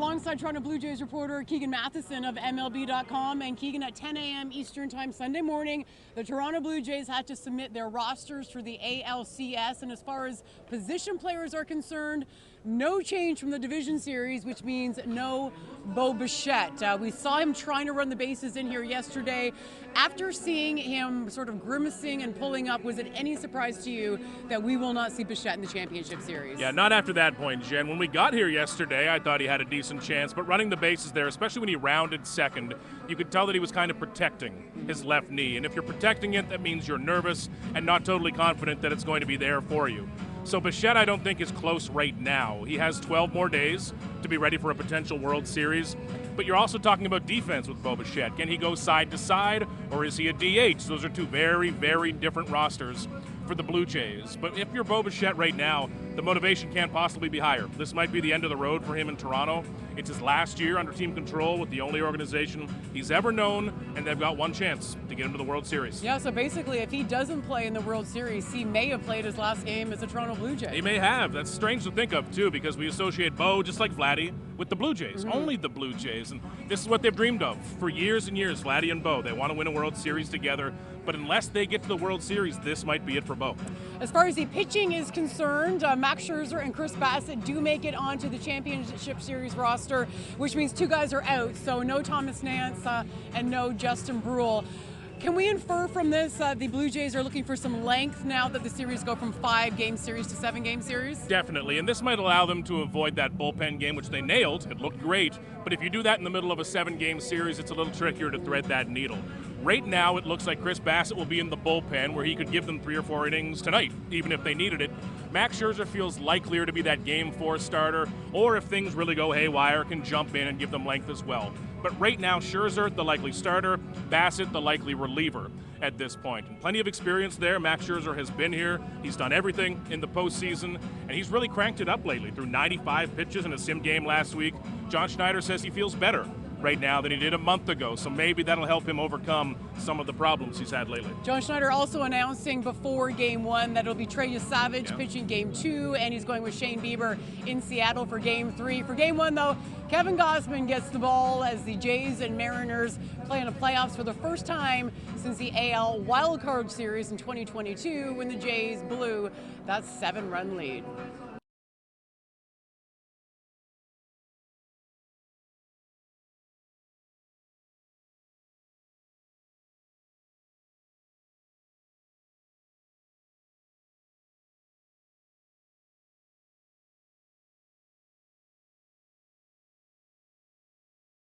alongside Toronto Blue Jays reporter Keegan Matheson of MLB.com. And Keegan, at 10 a.m. Eastern Time Sunday morning, the Toronto Blue Jays had to submit their rosters for the ALCS. And as far as position players are concerned, no change from the division series, which means no Bichette. We saw him trying to run the bases in here yesterday. After seeing him sort of grimacing and pulling up, was it any surprise to you that we will not see Bichette in the championship series? Yeah, not after that point, Jen. When we got here yesterday, I thought he had a decent chance, but running the bases there, especially when he rounded second, you could tell that he was kind of protecting his left knee. And if you're protecting it, that means you're nervous and not totally confident that it's going to be there for you. So Bichette, I don't think, is close right now. He has 12 more days to be ready for a potential World Series. But you're also talking about defense with Bichette. Can he go side to side, or is he a DH? Those are two very, very different rosters for the Blue Jays. But if you're Bichette right now, the motivation can't possibly be higher. This might be the end of the road for him in Toronto. It's his last year under team control with the only organization he's ever known, and they've got one chance to get into the World Series. Yeah, so basically, if he doesn't play in the World Series, he may have played his last game as a Toronto Blue Jay. He may have. That's strange to think of, too, because we associate Bo, just like Vladdy, with the Blue Jays, only the Blue Jays. And this is what they've dreamed of for years and years, Vladdy and Bo. They want to win a World Series together, but unless they get to the World Series, this might be it for Bo. As far as the pitching is concerned, Max Scherzer and Chris Bassett do make it onto the Championship Series roster, which means two guys are out, so no Thomas Nance and no Justin Brule. Can we infer from this the Blue Jays are looking for some length now that the series go from 5-game series to 7-game series? Definitely, and this might allow them to avoid that bullpen game, which they nailed. It looked great, but if you do that in the middle of a 7-game series, it's a little trickier to thread that needle. Right now, it looks like Chris Bassett will be in the bullpen, where he could give them 3 or 4 innings tonight, even if they needed it. Max Scherzer feels likelier to be that Game 4 starter, or if things really go haywire, can jump in and give them length as well. But right now, Scherzer, the likely starter, Bassett, the likely reliever at this point. And plenty of experience there. Max Scherzer has been here. He's done everything in the postseason, and he's really cranked it up lately. Through 95 pitches in a sim game last week, John Schneider says he feels better right now than he did a month ago, so maybe that'll help him overcome some of the problems he's had lately. John Schneider also announcing before Game 1 that it'll be Trey Savage pitching Game 2, and he's going with Shane Bieber in Seattle for Game 3. For Game 1, though, Kevin Gausman gets the ball as the Jays and Mariners play in the playoffs for the first time since the AL wildcard series in 2022 when the Jays blew that 7-run lead.